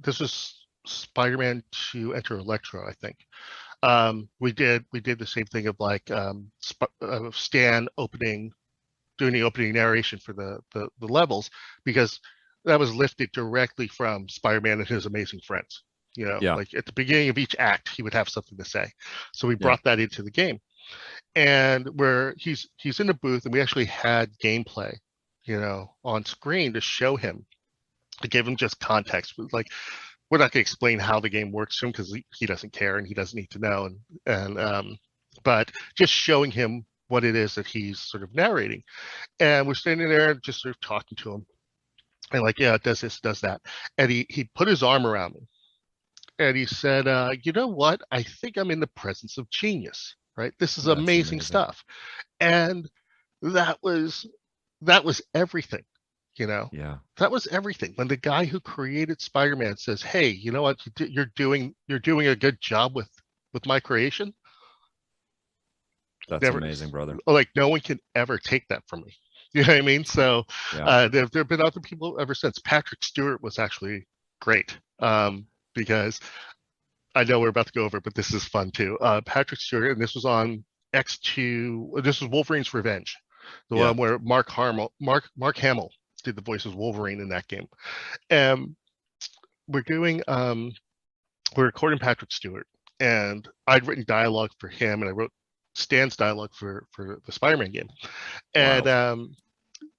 this was SpiderMan to Enter Electro, I think. We did the same thing of like Stan doing the opening narration for the levels, because that was lifted directly from Spider-Man and His Amazing Friends. Like at the beginning of each act, he would have something to say. So we brought that into the game, and where he's in the booth, and we actually had gameplay, on screen to show him, to give him just context. Like, we're not going to explain how the game works to him, because he doesn't care and he doesn't need to know. And but just showing him what it is that he's sort of narrating, and we're standing there and just sort of talking to him. And like, yeah, it does this, does that. And he put his arm around me, and he said, you know what? I think I'm in the presence of genius, right? This is amazing stuff. And that was everything, Yeah. That was everything. When the guy who created Spider-Man says, hey, you know what? You're doing a good job with my creation. That's amazing, brother. Like, no one can ever take that from me. You know what I mean? So there have been other people ever since. Patrick Stewart was actually great, because I know we're about to go over it, but this is fun too. Patrick Stewart, and this was on X2. This was Wolverine's Revenge, the one where Mark Hamill did the voice of Wolverine in that game. We're recording Patrick Stewart, and I'd written dialogue for him, and I wrote Stan's dialogue for the Spider-Man game. And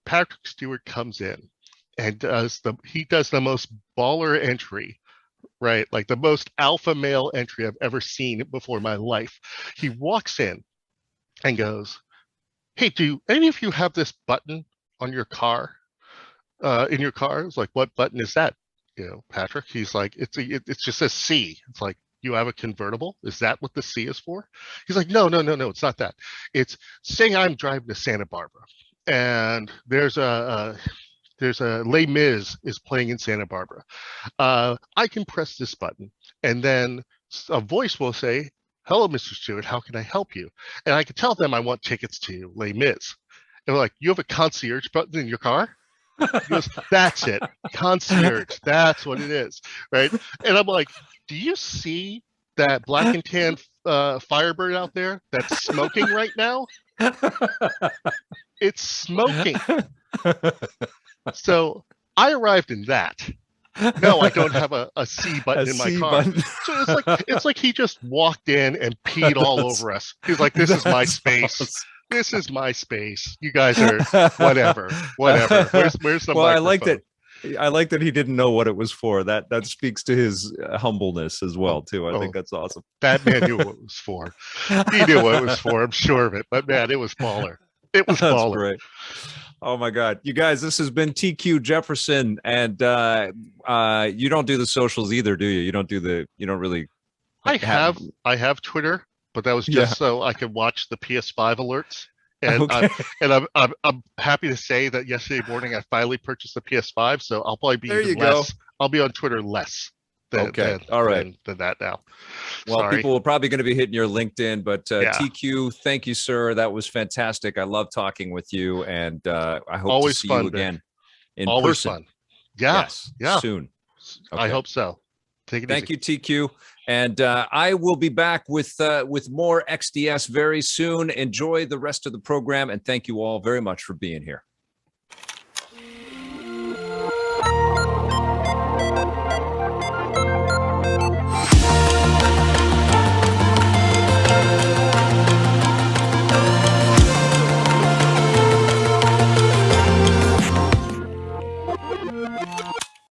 Patrick Stewart comes in and does the most baller entry right? Like the most alpha male entry I've ever seen before in my life. He walks in and goes, "Hey, do any of you have this button on your car? In your car?" It's like, "What button is that?" Patrick. He's like, it's just a C. It's like, "You have a convertible? Is that what the C is for?" He's like, no, it's not that. It's saying I'm driving to Santa Barbara, and there's a Les Mis is playing in Santa Barbara. I can press this button, and then a voice will say, "Hello, Mr. Stewart, how can I help you?" And I can tell them I want tickets to Les Mis. And they're like, "You have a concierge button in your car?" He goes, "That's it, concierge. That's what it is, right?" And I'm like, "Do you see that black and tan Firebird out there that's smoking right now? It's smoking." So I arrived in that. No, I don't have a C button in my car. So it's like he just walked in and peed all over us. He's like, "This is my space. Awesome. This is my space. You guys are whatever. Where's the well, microphone?" I like that he didn't know what it was for. That speaks to his humbleness as well, too. I think that's awesome. That man knew what it was for. He knew what it was for. I'm sure of it. But man, it was baller. It was baller. That's great. Oh my God, you guys! This has been TQ Jefferson, and you don't do the socials either, do you? You don't really. I have Twitter, but that was just so I could watch the PS5 alerts. And okay. I'm happy to say that yesterday morning I finally purchased the PS5, so I'll probably be go. I'll be on Twitter less than that now. Well, Sorry. people are probably going to be hitting your LinkedIn, but TQ, thank you, sir. That was fantastic. I love talking with you, and I hope to see you again in person. Fun. Yeah, soon. Okay. I hope so. Thank you, TQ. And I will be back with more XDS very soon. Enjoy the rest of the program, and thank you all very much for being here.